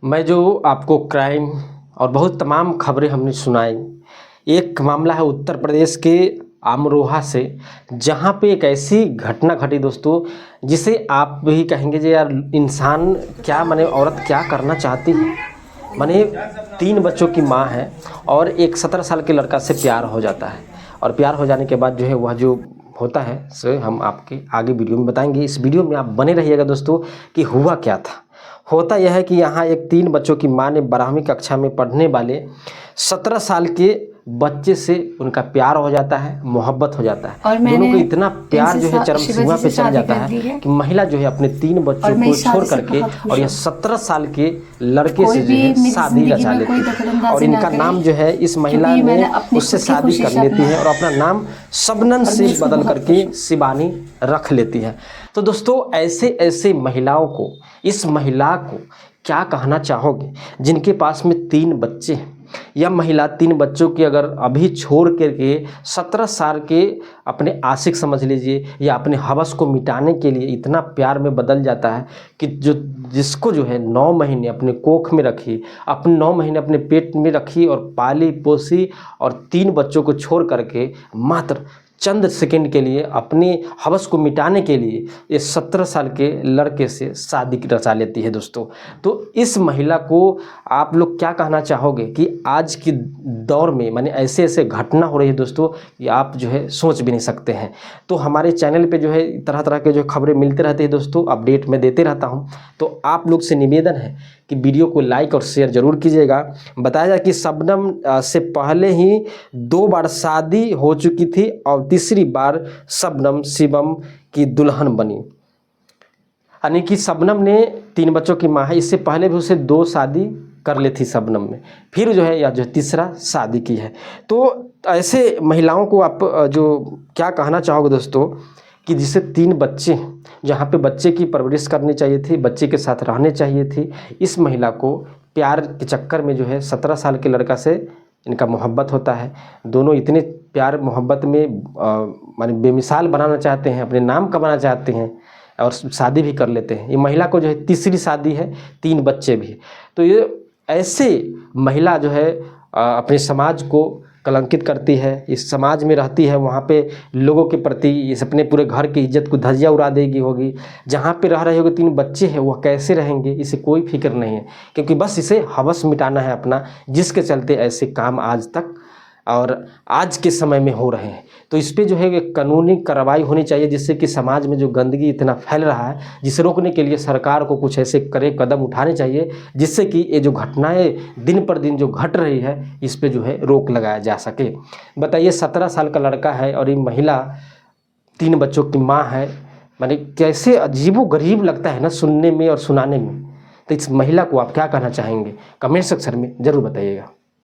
मैं जो आपको क्राइम और बहुत तमाम खबरें हमने सुनाई। एक मामला है उत्तर प्रदेश के अमरोहा से, जहाँ पे एक ऐसी घटना घटी दोस्तों, जिसे आप भी कहेंगे जे यार इंसान क्या माने, औरत क्या करना चाहती है। माने 3 बच्चों की माँ है और एक 17 साल के लड़का से प्यार हो जाता है, और प्यार हो जाने के बाद जो है वह जो होता है सो हम आपके आगे वीडियो में बताएंगे। इस वीडियो में आप बने रहिएगा दोस्तों कि हुआ क्या था। होता यह है कि यहाँ एक 3 बच्चों की माँ ने 12वीं कक्षा में पढ़ने वाले 17 साल के बच्चे से उनका प्यार हो जाता है, मोहब्बत हो जाता है। और दोनों को इतना प्यार जो है चरम सीमा पे चल जाता है कि महिला जो है अपने 3 बच्चों को छोड़ करके और यह 17 साल के लड़के से जो है शादी रचा लेती है, और इनका नाम जो है इस महिला ने उससे शादी कर लेती है और अपना नाम शबनम से बदल करके शिवानी रख लेती है। तो दोस्तों ऐसे महिलाओं को, इस महिला को क्या कहना चाहोगे जिनके पास में 3 बच्चे हैं। यह महिला 3 बच्चों की अगर अभी छोड़ करके 17 साल के अपने आशिक समझ लीजिए या अपने हवस को मिटाने के लिए इतना प्यार में बदल जाता है कि जिसको जो है 9 महीने अपने कोख में रखी, अपने 9 महीने अपने पेट में रखी और पाली पोसी, और 3 बच्चों को छोड़ करके मात्र चंद सेकंड के लिए अपनी हवस को मिटाने के लिए ये 17 साल के लड़के से शादी रचा लेती है दोस्तों। तो इस महिला को आप लोग क्या कहना चाहोगे कि आज की दौर में माने ऐसे घटना हो रही है दोस्तों कि आप जो है सोच भी नहीं सकते हैं। तो हमारे चैनल पे जो है तरह तरह के जो खबरें मिलते रहते हैं दोस्तों, अपडेट मैं देते रहता हूं। तो आप लोग से निवेदन है कि वीडियो को लाइक और शेयर जरूर कीजिएगा। बताया जाए कि शबनम से पहले ही 2 बार शादी हो चुकी थी और तीसरी बार शबनम शिवम की दुल्हन बनी। यानी कि शबनम ने 3 बच्चों की माँ है, इससे पहले भी उसे 2 शादी कर ली थी शबनम ने, फिर जो है या जो तीसरा शादी की है। तो ऐसे महिलाओं को आप जो क्या कहना चाहोगे दोस्तों कि जिसे 3 बच्चे, जहाँ पे बच्चे की परवरिश करनी चाहिए थी, बच्चे के साथ रहने चाहिए थी, इस महिला को प्यार के चक्कर में जो है 17 साल के लड़का से इनका मोहब्बत होता है। दोनों इतने प्यार मोहब्बत में माने बेमिसाल बनाना चाहते हैं, अपने नाम कमाना चाहते हैं और शादी भी कर लेते हैं। ये महिला को जो है तीसरी शादी है, 3 बच्चे भी। तो ये ऐसे महिला जो है अपने समाज को कलंकित करती है, इस समाज में रहती है, वहाँ पे लोगों के प्रति इस अपने पूरे घर की इज्जत को धज्जियाँ उड़ा देगी होगी। जहाँ पे रह रहे होगे 3 बच्चे हैं वह कैसे रहेंगे इसे कोई फिक्र नहीं है, क्योंकि बस इसे हवस मिटाना है अपना, जिसके चलते ऐसे काम आज तक और आज के समय में हो रहे हैं। तो इस पे जो है कानूनी कार्रवाई होनी चाहिए, जिससे कि समाज में जो गंदगी इतना फैल रहा है, जिसे रोकने के लिए सरकार को कुछ ऐसे कदम उठाने चाहिए, जिससे कि ये जो घटनाएं दिन पर दिन जो घट रही है इस पे जो है रोक लगाया जा सके। बताइए 17 साल का लड़का है और ये महिला 3 बच्चों की माँ है, माने कैसे अजीबोगरीब लगता है ना सुनने में और सुनाने में। तो इस महिला को आप क्या कहना चाहेंगे कमेंट सेक्शन में ज़रूर बताइएगा।